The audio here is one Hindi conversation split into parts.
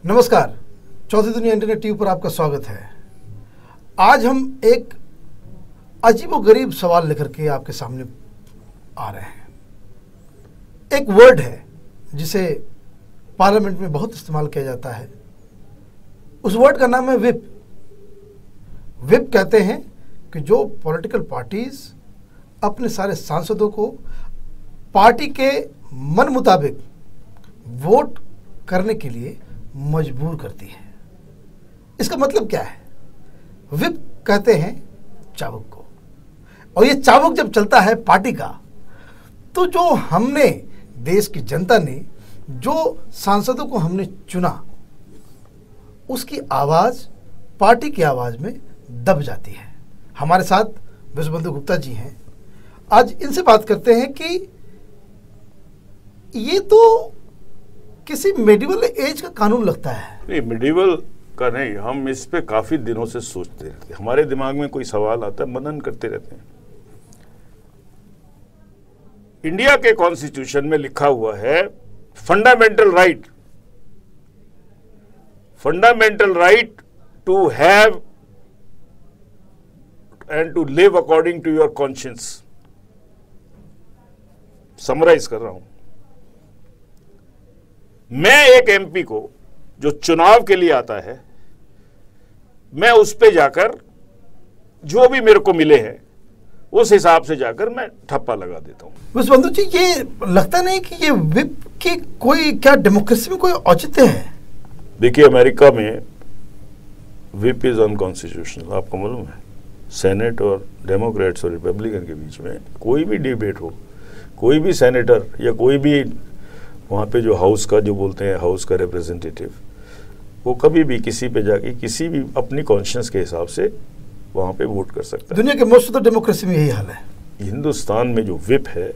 नमस्कार, चौथी दुनिया इंटरनेट टीवी पर आपका स्वागत है। आज हम एक अजीबोगरीब सवाल लेकर के आपके सामने आ रहे हैं। एक वर्ड है जिसे पार्लियामेंट में बहुत इस्तेमाल किया जाता है। उस वर्ड का नाम है विप। विप कहते हैं कि जो पॉलिटिकल पार्टीज अपने सारे सांसदों को पार्टी के मन मुताबिक वोट करने के लिए मजबूर करती है। इसका मतलब क्या है? विप कहते हैं चाबुक को, और ये चाबुक जब चलता है पार्टी का, तो जो हमने देश की जनता ने जो सांसदों को हमने चुना, उसकी आवाज पार्टी की आवाज में दब जाती है। हमारे साथ विश्वबंधु गुप्ता जी हैं। आज इनसे बात करते हैं कि ये तो किसी मेडिवल एज का कानून लगता है। नहीं, मेडिवल का नहीं, हम इस पे काफी दिनों से सोचते रहते हैं। हमारे दिमाग में कोई सवाल आता है, मनन करते रहते हैं। इंडिया के कॉन्स्टिट्यूशन में लिखा हुआ है fundamental right to have and to live according to your conscience. Summarise कर रहा हूं। मैं एक एमपी को जो चुनाव के लिए आता है, मैं उस पे जाकर जो भी मेरे को मिले हैं उस हिसाब से जाकर मैं ठप्पा लगा देता हूं। विश्वबंधु जी, ये लगता नहीं कि ये विप की कोई क्या डेमोक्रेसी में कोई औचित्य है? देखिए, अमेरिका में विप इज अनकॉन्स्टिट्यूशनल। आपको मालूम है, सेनेट और डेमोक्रेट्स और रिपब्लिकन के बीच में कोई भी डिबेट हो, कोई भी सेनेटर या कोई भी वहाँ पे जो हाउस का, जो बोलते हैं हाउस का रिप्रेजेंटेटिव, वो कभी भी किसी पे जाके किसी भी अपनी कॉन्शियंस के हिसाब से वहाँ पे वोट कर सकता है। दुनिया के मोस्ट ऑफ द डेमोक्रेसी में यही हाल है। हिंदुस्तान में जो विप है,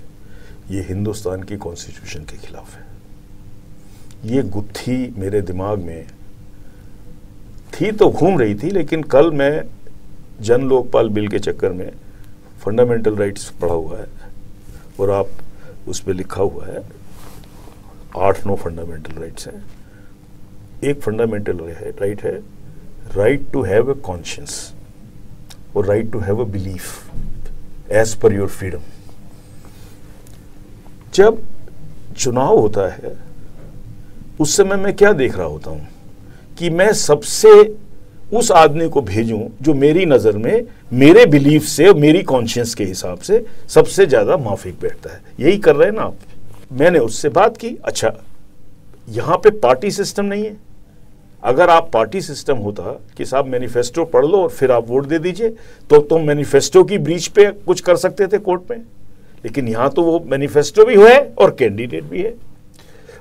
ये हिंदुस्तान की कॉन्स्टिट्यूशन के खिलाफ है। ये गुत्थी मेरे दिमाग में थी तो घूम रही थी, लेकिन कल मैं जन लोकपाल बिल के चक्कर में फंडामेंटल राइट्स पढ़ा हुआ है, और आप उस पर लिखा हुआ है 8-9 फंडामेंटल राइट्स हैं। एक फंडामेंटल राइट है right to have a conscience, और right to have a belief as per your freedom. जब चुनाव होता है उस समय मैं क्या देख रहा होता हूं कि मैं सबसे उस आदमी को भेजूं जो मेरी नजर में मेरे बिलीफ से, मेरी कॉन्शियंस के हिसाब से सबसे ज्यादा माफिक बैठता है। यही कर रहे हैं ना आप। मैंने उससे बात की, अच्छा यहां पे पार्टी सिस्टम नहीं है। अगर आप पार्टी सिस्टम होता कि साहब मैनिफेस्टो पढ़ लो और फिर आप वोट दे दीजिए, तो तुम मैनिफेस्टो की ब्रीच पे कुछ कर सकते थे कोर्ट में। लेकिन यहां तो वो मैनिफेस्टो भी है और कैंडिडेट भी है,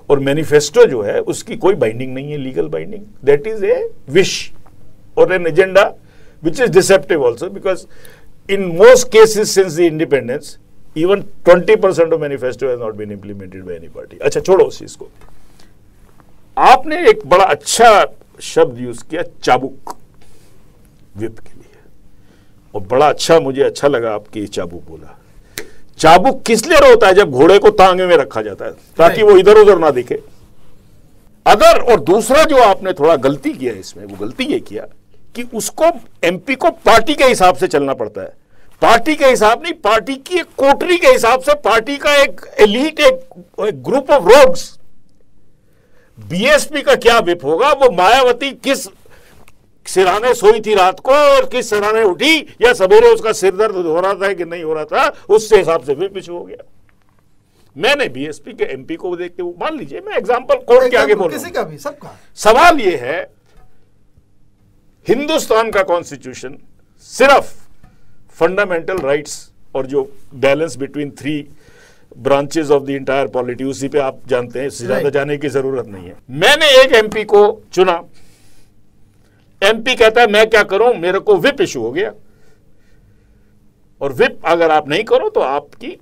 और मैनिफेस्टो जो है उसकी कोई बाइंडिंग नहीं है, legal binding. That is a wish और an agenda which is deceptive also, because in most cases since the independence even 20% of manifesto has not been implemented by any party. अच्छा, छोड़ो उस चीज को। आपने एक बड़ा अच्छा शब्द यूज किया, चाबुक, विप के लिए, और बड़ा अच्छा, मुझे अच्छा लगा आपकी चाबुक बोला। चाबुक किस लिए होता है? जब घोड़े को तांगे में रखा जाता है ताकि वो इधर उधर ना दिखे। अगर, और दूसरा जो आपने थोड़ा गलती किया इसमें, वो गलती ये किया कि उसको, एमपी को पार्टी के हिसाब से चलना पड़ता है। पार्टी के हिसाब नहीं, पार्टी की एक कोटरी के हिसाब से, पार्टी का एक एलीट, एक ग्रुप ऑफ रोग्स। बीएसपी का क्या विप होगा? वो मायावती किस सिरहाने सोई थी रात को और किस सिरहाने उठी, या सवेरे उसका सिर दर्द हो रहा था कि नहीं हो रहा था, उससे हिसाब से विप इशू हो गया। मैंने बीएसपी के एमपी को देख के, मान लीजिए मैं एग्जांपल कोर्ट के आगे बोल रहा हूं, किसी का भी, सबका सवाल ये है, हिंदुस्तान का कॉन्स्टिट्यूशन सिर्फ फंडामेंटल राइट्स और जो balance between 3 branches of the entire polity, उसी पे आप जानते हैं, इससे ज्यादा जाने की जरूरत नहीं है। मैंने एक एमपी को चुना, एमपी कहता है मैं क्या करूं, मेरे को विप इशू हो गया, और विप अगर आप नहीं करो तो आपकी,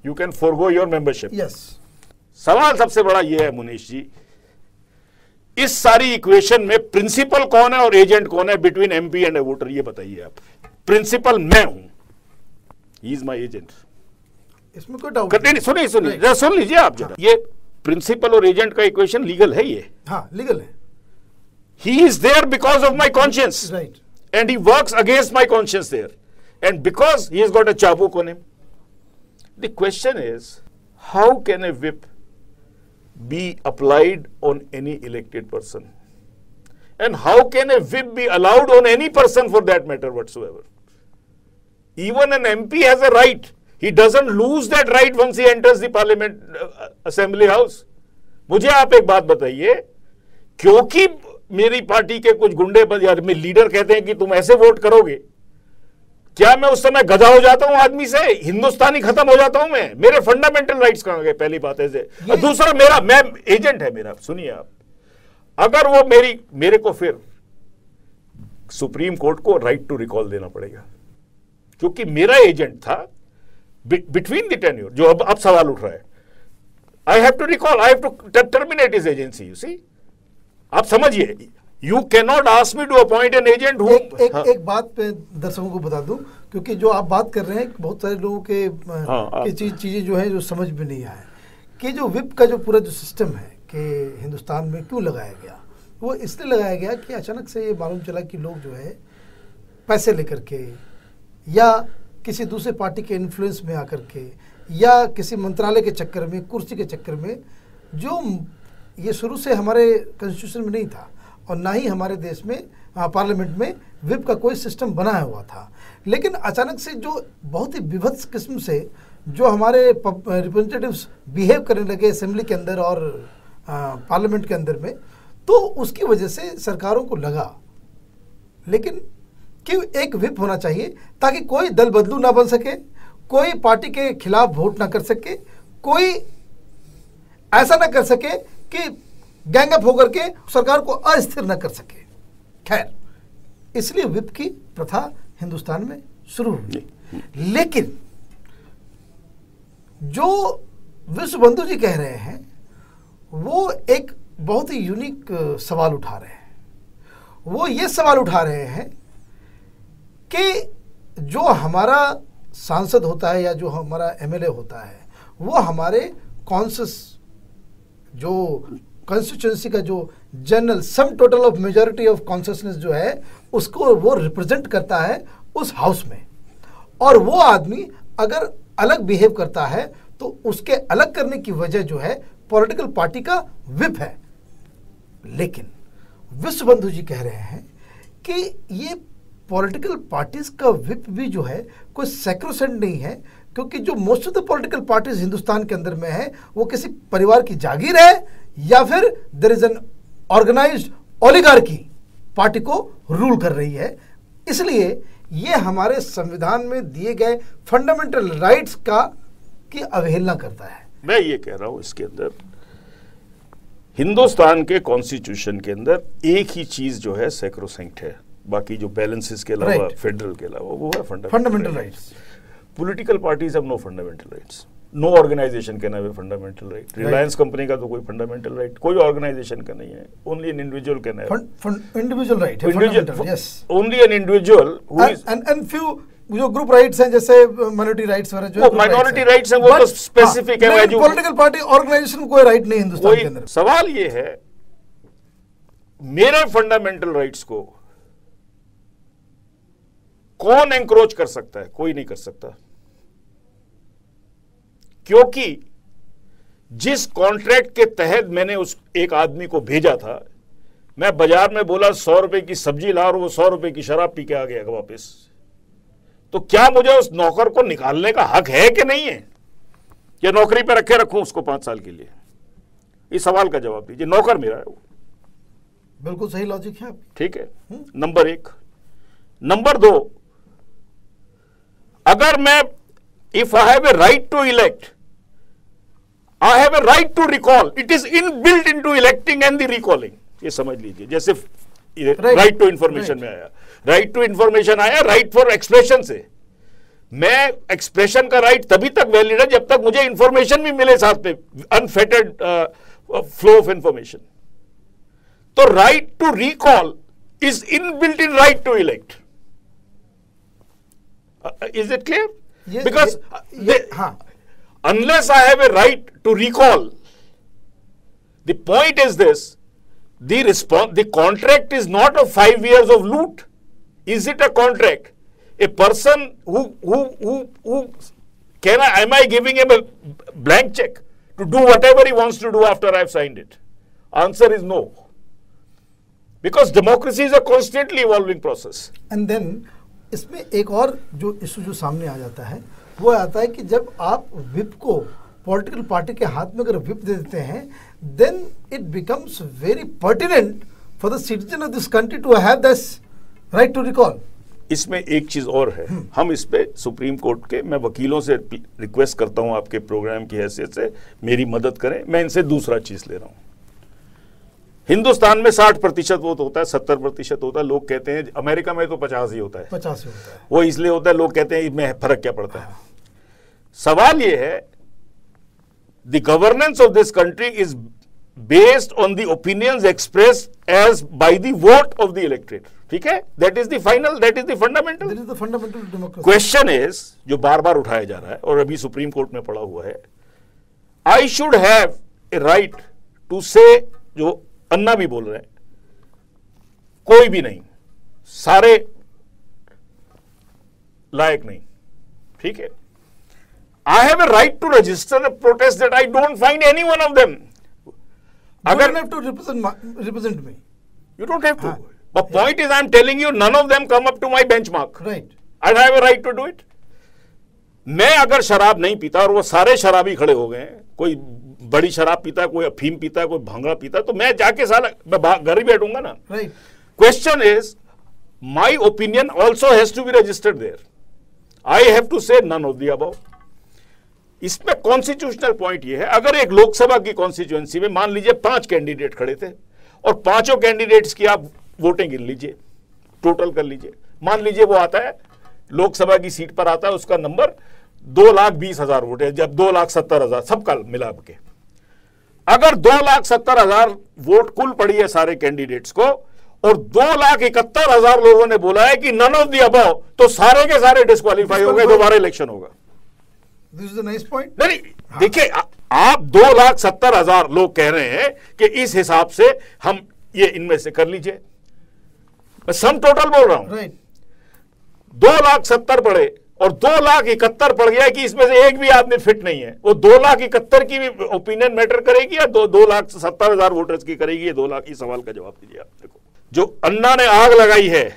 you can forgo your membership. सवाल सबसे बड़ा यह है मुनीश जी, इस सारी इक्वेशन में प्रिंसिपल कौन है और एजेंट कौन है between MP and A voter? ये बताइए आप। प्रिंसिपल मैं हूं, ही इज माई एजेंट। इसमें कोई डाउट नहीं, सुनिए सुन लीजिए आप जरा। ये प्रिंसिपल और एजेंट का इक्वेशन लीगल है ये? हाँ, लीगल है। He is there because of my conscience. Right. And he works against my conscience there. And because he has got a chabuk on him. The question is, how can a whip be applied on any elected person? And how can a whip be allowed on any person for that matter whatsoever? Even an MP has a right. He doesn't lose that right once he enters the parliament assembly house. मुझे आप एक बात बताइए, क्योंकि मेरी पार्टी के कुछ गुंडे या में लीडर कहते हैं कि तुम ऐसे वोट करोगे, क्या मैं उस समय गधा हो जाता हूं आदमी से? हिंदुस्तानी खत्म हो जाता हूं मैं? मेरे फंडामेंटल राइट्स कहां गए? पहली बात है से। दूसरा, मैं एजेंट है मेरा, सुनिए आप, अगर वो मेरे को फिर सुप्रीम कोर्ट को राइट टू रिकॉल देना पड़ेगा, क्योंकि मेरा एजेंट था बिटवीन द टेन्योर, जो अब सवाल उठ रहा है। I have to recall, I have to terminate his agency. You see, आप समझिए, you can not ask me to appoint an agent who. एक बात पे दर्शकों को बता दूं, क्योंकि जो आप बात कर रहे हैं बहुत सारे लोगों के चीजें जो है जो समझ में नहीं आए कि जो विप का जो पूरा जो सिस्टम है कि हिंदुस्तान में क्यों लगाया गया, वो इसलिए लगाया गया कि अचानक से ये मालूम चला कि लोग जो है पैसे लेकर के या किसी दूसरे पार्टी के इन्फ्लुएंस में आकर के या किसी मंत्रालय के चक्कर में, कुर्सी के चक्कर में, जो ये शुरू से हमारे कॉन्स्टिट्यूशन में नहीं था और ना ही हमारे देश में पार्लियामेंट में विप का कोई सिस्टम बनाया हुआ था, लेकिन अचानक से जो बहुत ही विभत्स किस्म से जो हमारे रिप्रेजेंटेटिव्स बिहेव करने लगे असेंबली के अंदर और पार्लियामेंट के अंदर में, तो उसकी वजह से सरकारों को लगा लेकिन कि एक विप होना चाहिए ताकि कोई दल बदलू ना बन सके, कोई पार्टी के खिलाफ वोट ना कर सके, कोई ऐसा ना कर सके कि गैंगअप होकर के सरकार को अस्थिर न कर सके। खैर, इसलिए विप की प्रथा हिंदुस्तान में शुरू हुई। लेकिन जो विश्व बंधु जी कह रहे हैं वो एक बहुत ही यूनिक सवाल उठा रहे हैं। वो ये सवाल उठा रहे हैं कि जो हमारा सांसद होता है या जो हमारा एमएलए होता है वो हमारे कॉन्सियस जो कॉन्स्टिट्यूंसी का जो general sum total of majority of consciousness जो है उसको वो रिप्रेजेंट करता है उस हाउस में, और वो आदमी अगर अलग बिहेव करता है तो उसके अलग करने की वजह जो है पॉलिटिकल पार्टी का विप है। लेकिन विश्व बंधु जी कह रहे हैं कि ये पॉलिटिकल पार्टीज का विप भी जो है कोई सैक्रोसेंट नहीं है, क्योंकि जो most of the political parties Hindustan के अंदर में है वो किसी परिवार की जागीर है या फिर there is an organised oligarchy party को रूल कर रही है। इसलिए ये हमारे संविधान में दिए गए फंडामेंटल राइट्स की अवहेलना करता है। मैं ये कह रहा हूं, इसके अंदर हिंदुस्तान के कॉन्स्टिट्यूशन के अंदर एक ही चीज जो है सैक्रोसैंक्ट है, बाकी जो बैलेंसेस के अलावा फेडरल के अलावा वो है fundamental rights. Political parties have no fundamental rights, no organisation can have fundamental right. Reliance company का तो कोई फंडामेंटल राइट कोई ऑर्गेनाइजेशन का नहीं है, only an individual can have individual right है, fundamental, yes, only an individual who is and few जो ग्रुप राइट्स हैं जैसे माइनॉरिटी राइट्स वगैरह जो माइनॉरिटी राइट्स हैं वो तो स्पेसिफिक है। पॉलिटिकल पार्टी ऑर्गेनाइजेशन को कोई राइट नहीं हिंदुस्तान के अंदर। सवाल ये है मेरे फंडामेंटल राइट्स को कौन एंक्रोच कर सकता है? कोई नहीं कर सकता, क्योंकि जिस कॉन्ट्रैक्ट के तहत मैंने उस एक आदमी को भेजा था, मैं बाजार में बोला 100 रुपए की सब्जी ला और वो 100 रुपए की शराब पी के आ गया वापस, तो क्या मुझे उस नौकर को निकालने का हक है कि नहीं है? या नौकरी पे रखूं उसको 5 साल के लिए? इस सवाल का जवाब दीजिए। नौकर मेरा है वो। बिल्कुल सही लॉजिक है, ठीक है। नंबर 1। नंबर 2, अगर मैं if I have a right to elect, I have a right to recall, it is inbuilt into electing and the recalling. ये समझ लीजिए, जैसे राइट टू इंफॉर्मेशन में आया, राइट टू इंफॉर्मेशन आया, राइट फॉर एक्सप्रेशन से। मैं एक्सप्रेशन का राइट तभी तक वैलिड है जब तक मुझे इंफॉर्मेशन भी मिले साथ में, अनफेटर्ड फ्लो ऑफ इंफॉर्मेशन। तो right to recall is inbuilt in right to elect. Is it clear? Because unless I have a right to recall, the point is this, the contract is not of 5 years of loot. Is it a contract? A person who am I giving him a blank check to do whatever he wants to do after I've signed it? Answer is no. Because democracy is a constantly evolving process. And then इसमें एक और जो इशू जो सामने आ जाता है वो आता है कि जब आप विप को पॉलिटिकल पार्टी के हाथ में अगर विप दे देते हैं, then it becomes very pertinent for the citizen of this country to have this right to recall. इसमें एक चीज और है, हम इस पे सुप्रीम कोर्ट के, मैं वकीलों से रिक्वेस्ट करता हूं आपके प्रोग्राम की हैसियत से मेरी मदद करें। मैं इनसे दूसरा चीज ले रहा हूं। हिंदुस्तान में 60% वोट होता है, 70% होता है। लोग कहते हैं अमेरिका में तो 50 ही होता है। 50 ही होता है। वो इसलिए होता है, लोग कहते हैं इसमें फर्क क्या पड़ता है। सवाल ये है, the governance of this country is based on the opinions expressed as by the vote of the elected. ठीक है, that is the final, that is the fundamental. That is the fundamental democracy. Question is, जो बार बार उठाया जा रहा है और अभी सुप्रीम कोर्ट में पड़ा हुआ है, I should have a right to say, जो अन्ना भी बोल रहे हैं, कोई भी नहीं, सारे लायक नहीं। ठीक है, I have a right to register a protest that I don't find any one of them. अगर to represent me, you don't have to. The point is, I'm telling you, none of them come up to my benchmark. Right. I have a right to do it. मैं अगर शराब नहीं पीता और वो सारे शराबी खड़े हो गए, कोई बड़ी शराब पीता है, कोई अफीम पीता है, कोई भांगड़ा पीता है, तो मैं जाके साला घर ही बैठूंगा ना। Right. Question is, my opinion also has to be registered there. I have to say none of the above. इसमें कॉन्स्टिट्यूशनल पॉइंट ये है, अगर एक लोकसभा की कॉन्स्टिट्यूएंसी में मान लीजिए 5 कैंडिडेट खड़े थे और पांचों कैंडिडेट्स की आप वोटें गिन लीजिए, टोटल कर लीजिए, मान लीजिए वो आता है लोकसभा की सीट पर आता है, उसका नंबर 2,20,000 वोट है, जब 2,70,000 सबका मिला के, अगर 2,70,000 वोट कुल पड़ी है सारे कैंडिडेट्स को और 2,71,000 लोगों ने बोला है कि नन ऑफ द अबव, तो सारे के सारे डिस्क्वालीफाई हो गए, दोबारा इलेक्शन होगा। This is the nice point. नहीं, देखिए, आप 2,70,000 लोग कह रहे हैं कि इस हिसाब से हम ये इनमें से कर लीजिए, मैं सम टोटल बोल रहा हूं। 2,70,000 पड़े और 2,71,000 पड़ गया कि इसमें से एक भी आदमी फिट नहीं है, वो 2,71,000 की भी ओपिनियन मैटर करेगी या 2,70,000 वोटर्स की करेगी? ये 2 लाख, इस सवाल का जवाब दीजिए आप। देखो, जो अन्ना ने आग लगाई है,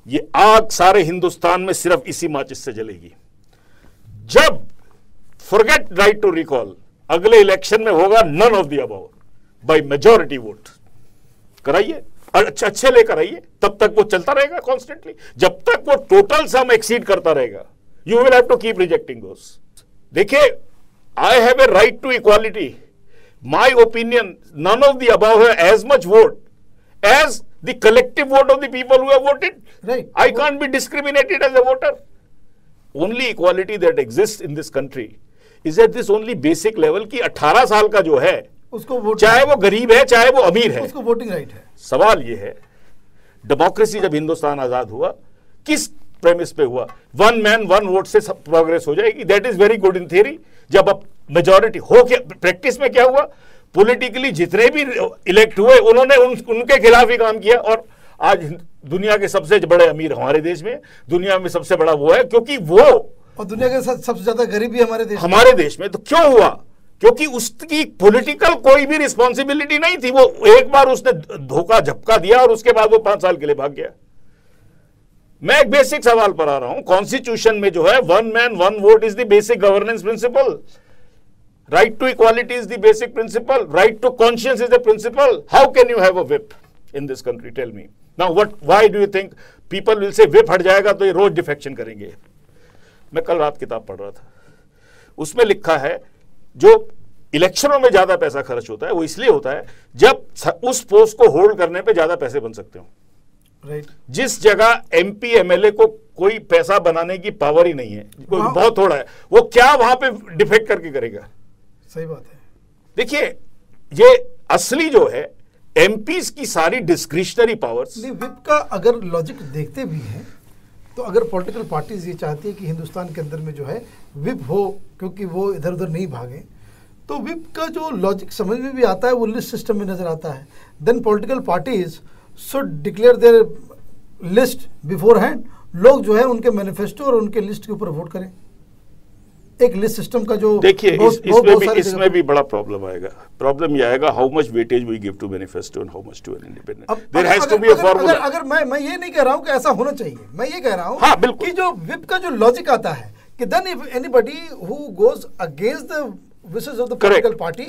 ये आग सारे हिंदुस्तान में सिर्फ इसी माचिस से जलेगी। जब फॉरगेट राइट टू रिकॉल, अगले इलेक्शन में होगा none of the above by majority vote, कराइए, अच्छे लेकर आइए, तब तक वो चलता रहेगा कॉन्स्टेंटली, जब तक वो टोटल सम एक्सीड करता रहेगा। You will have to keep rejecting those. देखिए, I have a right to equality, my opinion, none of the above है as much vote as the collective vote of the people who have voted. Right, I can't be discriminated as a voter. Only equality that exists in this country is at this only basic level कि 18 साल का जो है, उसको वोट, चाहे वो गरीब है चाहे वो अमीर है, उसको वोटिंग राइट है। सवाल ये है, डेमोक्रेसी जब हिंदुस्तान आजाद हुआ, किस प्रेमिस पे हुआ? 1 मैन 1 वोट से सब प्रोग्रेस हो जाएगी। That is very good in theory. जब अब मेजॉरिटी हो, क्या प्रैक्टिस में क्या हुआ? पॉलिटिकली जितने भी इलेक्ट हुए उन्होंने उनके खिलाफ ही काम किया, और आज दुनिया के सबसे बड़े अमीर हमारे देश में, दुनिया में सबसे बड़ा वो है, क्योंकि वो, और दुनिया के सबसे ज्यादा गरीबी हमारे देश में। तो क्यों हुआ? क्योंकि उसकी पॉलिटिकल कोई भी रिस्पॉन्सिबिलिटी नहीं थी। वो एक बार उसने धोखा झपका दिया और उसके बाद वो 5 साल के लिए भाग गया। मैं एक बेसिक सवाल पर आ रहा हूं, कॉन्स्टिट्यूशन में जो है 1 man 1 vote is the basic governance principle, right to equality is the basic principle, right to conscience is the principle. How can you have a whip in this country? Tell me now, why do you think people will say whip हट जाएगा तो ये रोज डिफेक्शन करेंगे? मैं कल रात किताब पढ़ रहा था, उसमें लिखा है जो इलेक्शनों में ज्यादा पैसा खर्च होता है वो इसलिए होता है जब उस पोस्ट को होल्ड करने पे ज्यादा पैसे बन सकते हो। राइट। जिस जगह एमपी एमएलए को कोई पैसा बनाने की पावर ही नहीं है, बहुत थोड़ा है, वो क्या वहां पे डिफेक्ट करके करेगा? सही बात है। देखिए, ये असली जो है एमपीज की सारी डिस्क्रिशनरी पावर्स। विप का अगर लॉजिक देखते भी हैं तो अगर पॉलिटिकल पार्टीज ये चाहती है कि हिंदुस्तान के अंदर में जो है विप हो, क्योंकि वो इधर उधर नहीं भागे, तो विप का जो लॉजिक समझ में भी आता है वो लिस्ट सिस्टम में नजर आता है। Then political parties should declare their list beforehand, लोग जो है उनके मैनिफेस्टो और उनके लिस्ट के ऊपर वोट करें। एक लिस्ट सिस्टम का जो देखिए इसमें भी बड़ा प्रॉब्लम आएगा। प्रॉब्लम यह आएगा how much weightage we give to manifesto and how much to an independent. There has to be a formula. अगर मैं ये नहीं कह रहा हूं कि ऐसा होना चाहिए, मैं ये कह रहा हूं हाँ, बिल्कुल। कि जो विप का जो लॉजिक आता है कि then if anybody who goes against the wishes of the political party,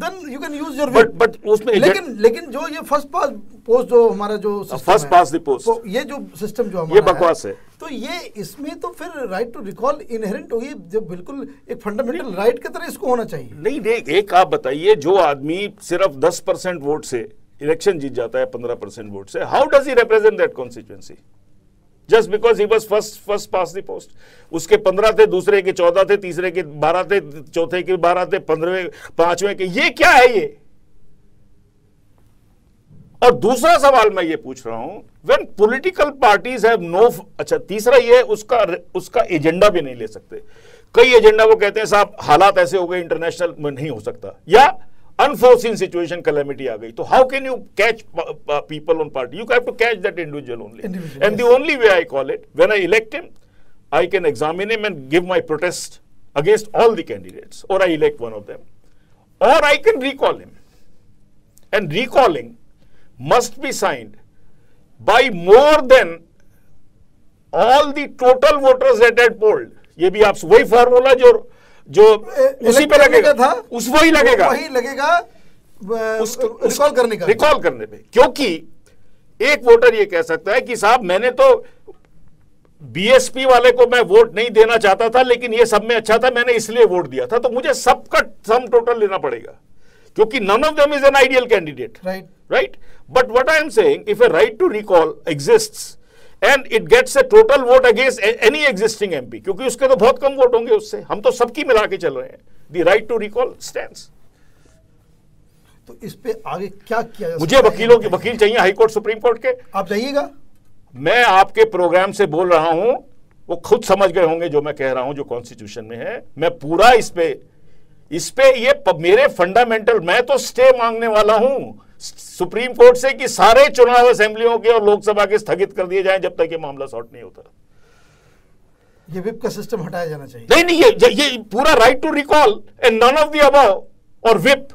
then you can use your whip. but उसमें लेकिन जो ये फर्स्ट पास पोस्ट जो हमारा जो फर्स्ट पास द पोस्ट, तो ये जो सिस्टम जो हमारा ये बकवास है। तो ये इसमें तो फिर राइट टू रिकॉल इनहेरेंट होगी, जो बिल्कुल एक फंडामेंटल राइट की तरह इसको होना चाहिए। नहीं, एक आप बताइए, जो आदमी सिर्फ 10% वोट से इलेक्शन जीत जाता है 15% वोट से, how does he represent that constituency just because he was first pass the post? उसके 15 थे, दूसरे के 14 थे, तीसरे के 12 थे, चौथे के 12 थे, 15वें 5वें के, ये क्या है ये? और दूसरा सवाल मैं ये पूछ रहा हूं, when political parties have no, अच्छा तीसरा ये उसका एजेंडा भी नहीं ले सकते। कई एजेंडा वो कहते हैं साहब हालात ऐसे हो गए, इंटरनेशनल में नहीं हो सकता, या अनफोर्सीन सिचुएशन कैलेमिटी आ गई, तो how can you catch people on party? You have to catch that individual only, and the only way I call it, when I elect him I can examine him and give my protest against all the candidates, or I elect one of them, or I can recall him. And recalling must be signed by more than all the total voters that had polled. ये भी आप वही फार्मूला जो उसी पे लगेगा था, उस वही लगेगा रिकॉल करने पे, क्योंकि एक वोटर ये कह सकता है कि साहब मैंने तो बीएसपी वाले को मैं वोट नहीं देना चाहता था, लेकिन ये सब में अच्छा था, मैंने इसलिए वोट दिया था, तो मुझे सबका सम टोटल लेना पड़ेगा, क्योंकि none of them is an ideal candidate, right? But what I am saying, if a right to recall exists and it gets a total vote against any existing MP, क्योंकि उसके तो बहुत कम वोट होंगे उससे, हम तो सबकी मिला के चल रहे हैं, the right to recall stands. तो इस पे आगे क्या किया जा सकता है? मुझे वकील चाहिए हाई कोर्ट, सुप्रीम कोर्ट के। आप जाइएगा? मैं आपके प्रोग्राम से बोल रहा हूं, वो खुद समझ गए होंगे जो मैं कह रहा हूं, जो कॉन्स्टिट्यूशन में है। मैं पूरा इस पे ये मेरे फंडामेंटल, मैं तो स्टे मांगने वाला हूं सुप्रीम कोर्ट से कि सारे चुनाव असेंबलियों के और लोकसभा के स्थगित कर दिए जाएं जब तक ये मामला सॉर्ट नहीं होता। ये विप का सिस्टम हटाया जाना चाहिए। नहीं, ये पूरा right to recall and none of the above और विप,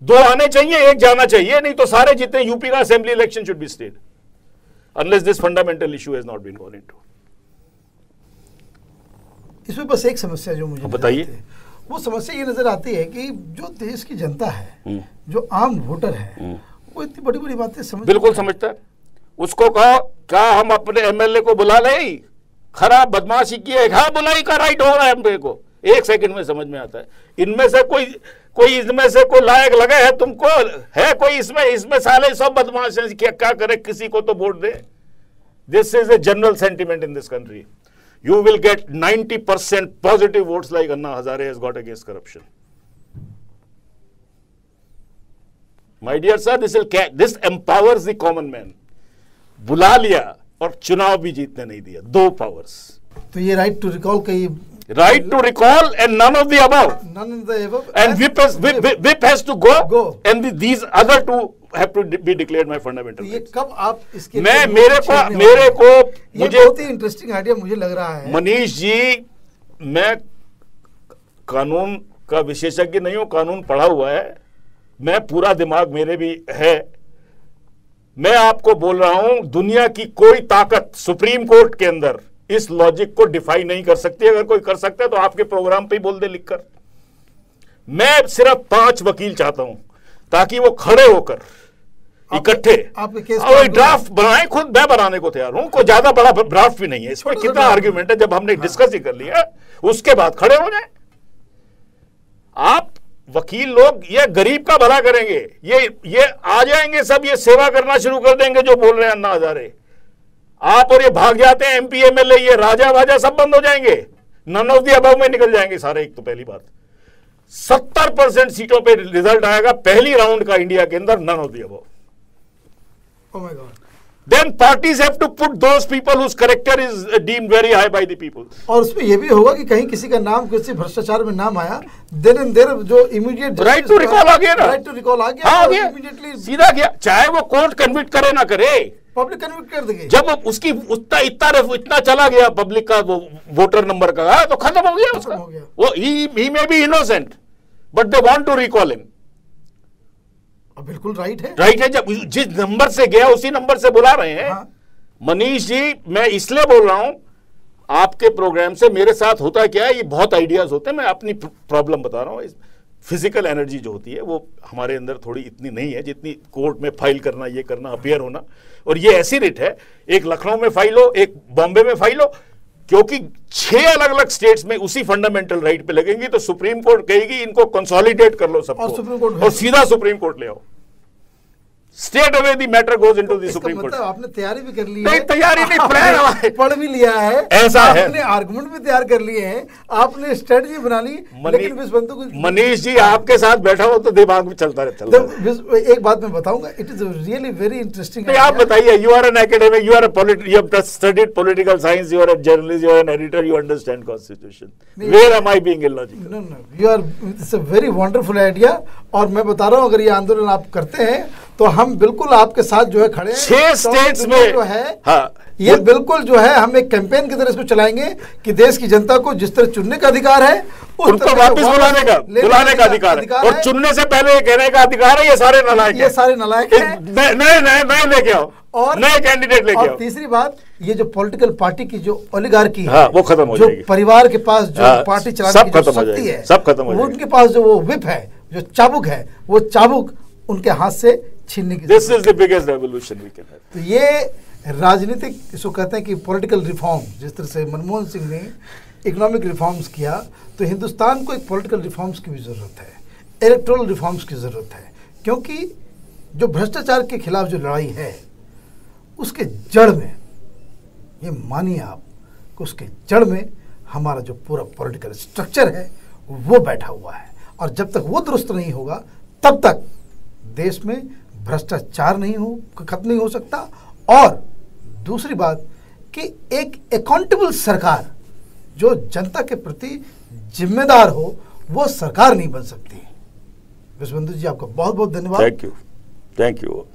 दो आने चाहिए, एक जाना चाहिए, नहीं तो सारे जितने यूपी का assembly election should be stayed unless this fundamental issue has not been gone into. इसमें बस एक समस्या जो मुझे बताइए, वो समस्या ये नजर आती है कि जो देश की जनता है, जो आम वोटर है, वो इतनी बड़ी बड़ी बातें बिल्कुल समझता है। उसको कहो क्या हम अपने एमएलए को बुला ले, खराब बदमाशी की है, हाँ बुलाई का राइट हो रहा है एमएलए को, 1 सेकंड में समझ में आता है। इनमें से कोई इसमें से कोई लायक लगे है तुमको, है कोई इसमें साले सब बदमाश हैं, क्या करे, किसी को तो वोट दे। This is a general sentiment in this country. You will get 90% positive votes like Anna Hazare has got against corruption. My dear sir, this empowers the common man. बुला लिया और चुनाव भी जीतने नहीं दिया, 2 पावर्स। तो ये राइट टू रिकॉल का right to recall and none of the above. None of the above. And whip has to go. And these other two have to be declared my fundamental rights. ये कब आप इसके मेरे को ये बहुत ही इंटरेस्टिंग आइडिया मुझे लग रहा है। मनीष जी, मैं कानून का विशेषज्ञ नहीं हूं, कानून पढ़ा हुआ है, मैं पूरा दिमाग मेरे भी है। मैं आपको बोल रहा हूं, दुनिया की कोई ताकत सुप्रीम कोर्ट के अंदर इस लॉजिक को डिफाइन नहीं कर सकती। अगर कोई कर सकता है तो आपके प्रोग्राम पे ही बोल दे लिखकर। मैं सिर्फ 5 वकील चाहता हूं ताकि वो खड़े होकर इकट्ठे ड्राफ्ट बनाए। खुद मैं बनाने को तैयार हूं, कोई ज्यादा बड़ा ड्राफ्ट भी नहीं है, इसमें कितना आर्ग्यूमेंट है, जब हमने डिस्कस ही कर लिया उसके बाद खड़े हो जाए। आप वकील लोग ये गरीब का भला करेंगे, ये आ जाएंगे सब, ये सेवा करना शुरू कर देंगे जो बोल रहे हैं अन्ना हजारे। आप और ये भाग जाते हैं एमपी एमएलए, ये राजा वाजा सब बंद हो जाएंगे, नन ऑफ द अबव में निकल जाएंगे सारे। एक तो पहली बात, 70% सीटों पे रिजल्ट आएगा पहली राउंड का इंडिया के अंदर, none of the above. Oh my God. then parties have to put those people whose character is deemed very high by the people. और उसमें ये भी होगा कि कहीं किसी का नाम किसी भ्रष्टाचार में नाम आया, देन एंड देयर जो इमीडिएट राइट टू रिकॉल आ गया ना, राइट टू रिकॉल आ गया, हाँ, गया इमीडिएटली सीधा गया, चाहे वो कोर्ट कन्विक्ट करे ना करे, पब्लिक कन्विक्ट कर देगी। जब उसकी इतना चला गया पब्लिक का वो वोटर नंबर का, तो खत्म हो गया उसका, वो he may be innocent but they want to recall him. बिल्कुल राइट है, राइट है। जब जिस नंबर से गया उसी नंबर से बुला रहे हैं। हाँ। मनीष जी, मैं इसलिए बोल रहा हूं, आपके प्रोग्राम से मेरे साथ होता क्या है, ये बहुत आइडियाज होते हैं, मैं अपनी प्रॉब्लम बता रहा हूं। फिजिकल एनर्जी जो होती है वो हमारे अंदर थोड़ी इतनी नहीं है जितनी कोर्ट में फाइल करना, ये करना, अपीयर होना, और ये ऐसी रिट है, एक लखनऊ में फाइल हो, एक बॉम्बे में फाइल हो, क्योंकि 6 अलग अलग स्टेट्स में उसी फंडामेंटल राइट पे लगेंगी, तो सुप्रीम कोर्ट कहेगी इनको कंसोलिडेट कर लो सबको और सीधा सुप्रीम कोर्ट ले आओ। State away the matter goes into the supreme court. आपने तैयारी भी कर ली है? नहीं, तैयारी नहीं, प्लान पढ़ भी लिया है, ऐसा है, आपने आर्गुमेंट भी तैयार कर लिए हैं, आपने स्ट्रेटजी बना ली, लेकिन विश्वबंधु को मनीष जी आपके साथ बैठा हो तो दिमाग में चलता रहता। एक बात मैं बताऊंगा, it is really very interesting. आप बताइए, you are an academic, you are you have studied political science, you are a journalist, you are an editor, you understand constitution, where am I being illogical? No no, you are, it's a very wonderful idea, और मैं बता रहा हूं अगर ये आंदोलन आप करते हैं तो हम बिल्कुल आपके साथ जो है खड़े हैं। 6 स्टेट्स में जो है, हाँ, ये बिल्कुल जो है हम एक कैंपेन की तरह इसको चलाएंगे कि देश की जनता को जिस तरह चुनने का अधिकार है, उनको वापस बुलाने का अधिकार है, और चुनने से पहले कहने का अधिकार है, ये सारे नालायक ये सारे नालायक हैं, नए लेके आओ और नए कैंडिडेट लेके आओ। तीसरी बात, ये जो पॉलिटिकल पार्टी की जो ओलिगार्की है, वो खत्म हो जाएगी। जो परिवार के पास जो पार्टी चलाने की जो शक्ति है, सब खत्म हो जाएगी। उनके पास जो वो विप है, जो चाबुक है, वो चाबुक उनके हाथ से छीनने की। This is the biggest revolution we can have. तो ये राजनीतिक, इसको कहते हैं कि पॉलिटिकल रिफॉर्म, जिस तरह से मनमोहन सिंह ने इकोनॉमिक रिफॉर्म्स किया, तो हिंदुस्तान को एक पॉलिटिकल रिफॉर्म्स की भी ज़रूरत है, इलेक्टोरल रिफॉर्म्स की ज़रूरत है, क्योंकि जो भ्रष्टाचार के खिलाफ जो लड़ाई है, उसके जड़ में, ये मानिए आप, कि उसके जड़ में हमारा जो पूरा पॉलिटिकल स्ट्रक्चर है वो बैठा हुआ है, और जब तक वो दुरुस्त नहीं होगा तब तक देश में भ्रष्टाचार खत्म नहीं हो सकता। और दूसरी बात कि एक अकाउंटेबल सरकार जो जनता के प्रति जिम्मेदार हो, वो सरकार नहीं बन सकती। विश्वबंधु जी, आपका बहुत बहुत धन्यवाद। Thank you.